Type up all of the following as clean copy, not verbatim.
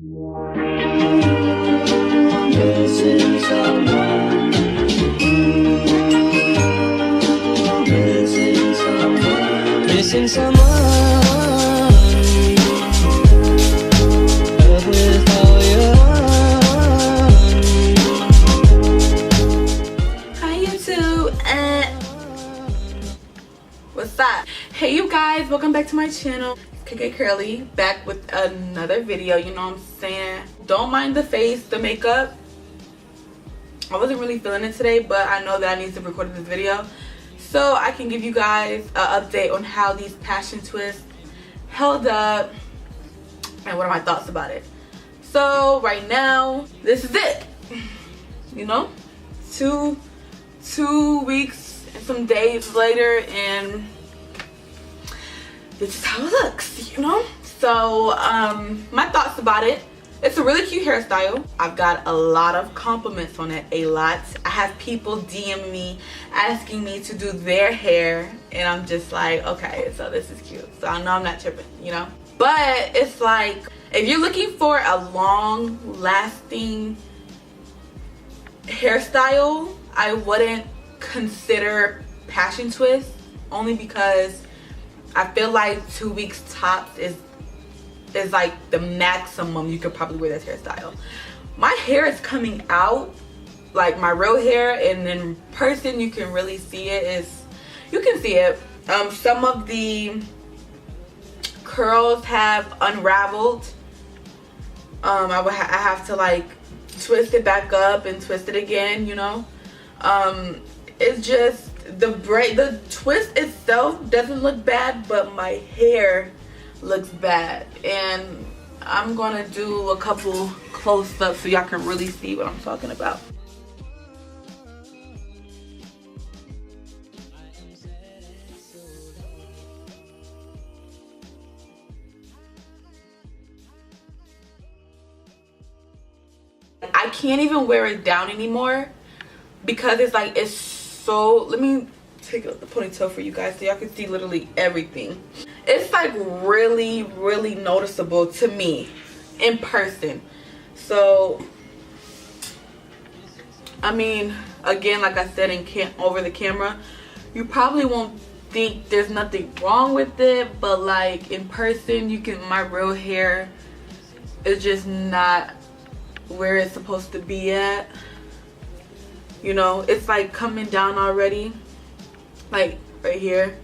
Missing someone. Missing someone. Missing someone. Love with all your heart. Hi YouTube, what's up? Hey you guys, welcome back to my channel. KK Curly back with another video. You know what I'm saying? Don't mind the face, the makeup. I wasn't really feeling it today, but I know that I need to record this video so I can give you guys an update on how these passion twists held up and what are my thoughts about it. So right now, this is it. You know, two weeks and some days later, and this is how it looks, you know. So my thoughts about it: it's a really cute hairstyle. I've got a lot of compliments on it, a lot. I have people DM me asking me to do their hair, and I'm just like, okay, so this is cute, so I know I'm not tripping, you know. But it's like, if you're looking for a long lasting hairstyle, I wouldn't consider passion twist, only because I feel like 2 weeks tops is like the maximum you could probably wear this hairstyle. My hair is coming out, like my real hair, and in person you can really see it. You can see it. Some of the curls have unraveled. I have to like twist it back up and twist it again, you know. It's just the twist itself doesn't look bad, but my hair looks bad, and I'm gonna do a couple close-ups so y'all can really see what I'm talking about. I can't even wear it down anymore because it's like, it's so, let me take the ponytail for you guys so y'all can see literally everything. It's like really noticeable to me in person. So I mean, again, like I said, over the camera, you probably won't think there's nothing wrong with it, but like in person, my real hair is just not where it's supposed to be at. You know, it's like coming down already, like right here.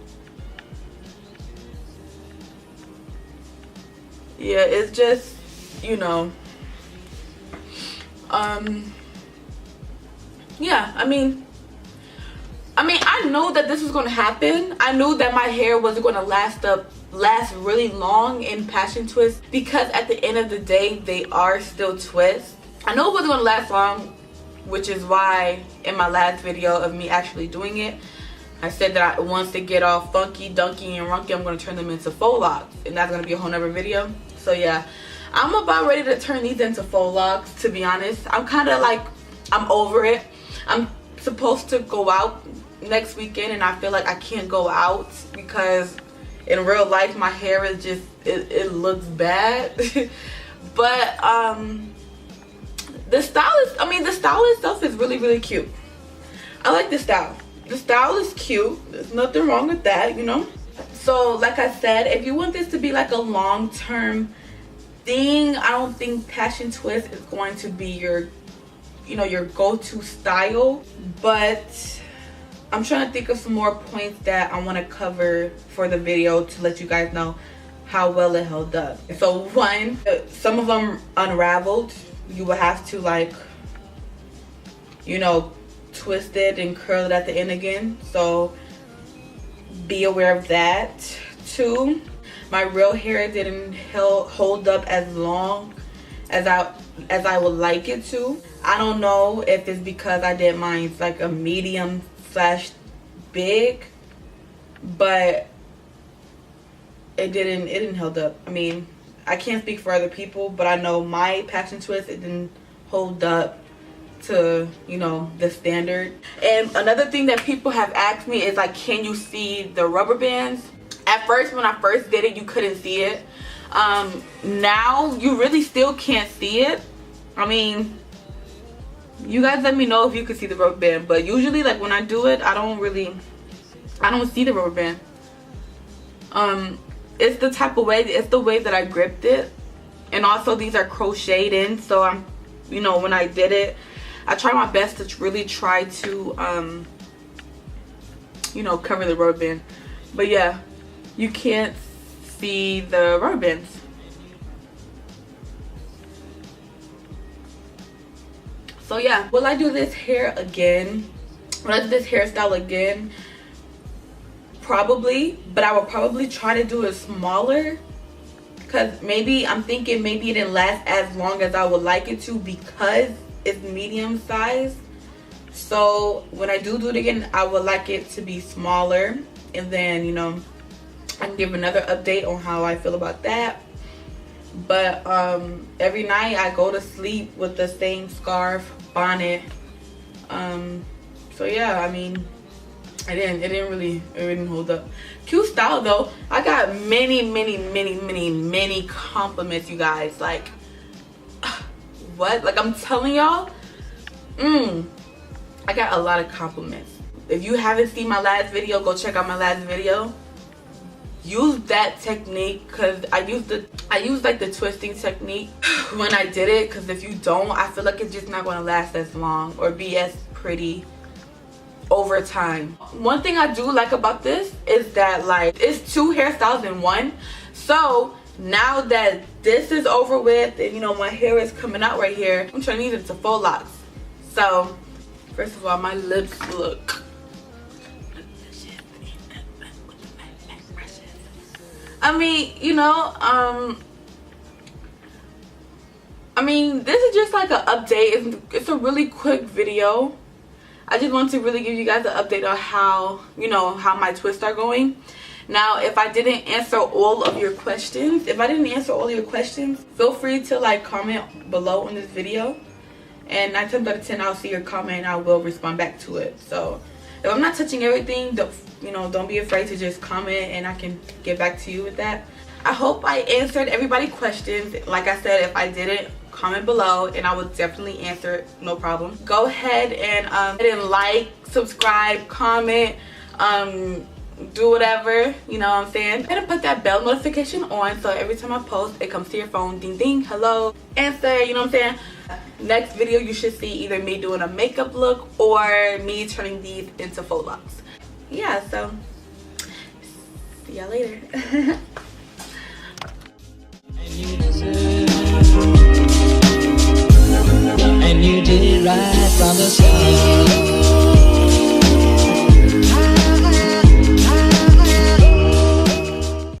Yeah, it's just, you know, yeah, I mean I knew that this was going to happen. I knew that my hair wasn't going to last really long in passion twists, because at the end of the day they are still twists. I know it wasn't going to last long, which is why in my last video of me actually doing it, I said that once they get all funky, dunky, and runky, I'm going to turn them into faux locks, and that's going to be a whole nother video. So yeah, I'm about ready to turn these into faux locks, to be honest. I'm kind of like, I'm over it. I'm supposed to go out next weekend, and I feel like I can't go out because in real life my hair is just, it looks bad. But the style itself is really cute. I like the style. The style is cute. There's nothing wrong with that, you know. So like I said, if you want this to be like a long-term thing, I don't think passion twist is going to be your, you know, your go-to style. But I'm trying to think of some more points that I want to cover for the video to let you guys know how well it held up. So one, some of them unraveled. You will have to, like, you know, twist it and curl it at the end again, so be aware of that. Two, my real hair didn't hold up as long as I would like it to. I don't know if it's because I did mine like a medium / big, but it didn't hold up. I mean, I can't speak for other people, but I know my passion twist, it didn't hold up to, you know, the standard. And another thing that people have asked me is like, can you see the rubber bands? At first, when I first did it, you couldn't see it. Now you really still can't see it. I mean, you guys let me know if you can see the rubber band, but usually like when I do it, I don't see the rubber band. It's the type of way, it's the way that I gripped it. And also these are crocheted in, so I'm, you know, when I did it, I try my best to really try to you know, cover the rubber band. But yeah, you can't see the rubber bands. So yeah, will I do this hair again? Will I do this hairstyle again? Probably, but I will probably try to do it smaller, because maybe I'm thinking maybe it didn't last as long as I would like it to because it's medium size. So when I do it again, I would like it to be smaller, and then, you know, I can give another update on how I feel about that. But every night I go to sleep with the same scarf, bonnet. So yeah, I mean, it didn't really hold up. Cute style though. I got many compliments, you guys. Like, what? Like, I'm telling y'all, I got a lot of compliments. If you haven't seen my last video, go check out my last video. Use that technique, because I used like the twisting technique when I did it, because if you don't, I feel like it's just not going to last as long or be as pretty over time. One thing I do like about this is that, like, it's 2 hairstyles in one. So now that this is over with and, you know, my hair is coming out right here, I'm turning these into faux locks. So first of all, my lips look, I mean, you know, I mean, this is just like an update. It's a really quick video. I just want to really give you guys an update on how, you know, how my twists are going. Now, if I didn't answer all of your questions, feel free to like comment below on this video. And 9 times out of 10, I'll see your comment and I will respond back to it. So if I'm not touching everything, don't be afraid to just comment and I can get back to you with that. I hope I answered everybody's questions. Like I said, if I didn't, comment below and I will definitely answer it, no problem. Go ahead and like, subscribe, comment, do whatever, you know what I'm saying. And put that bell notification on so every time I post, it comes to your phone, ding ding, hello, answer, you know what I'm saying. Next video, you should see either me doing a makeup look or me turning these into faux locks. Yeah, so see y'all later. And you did it right from the start.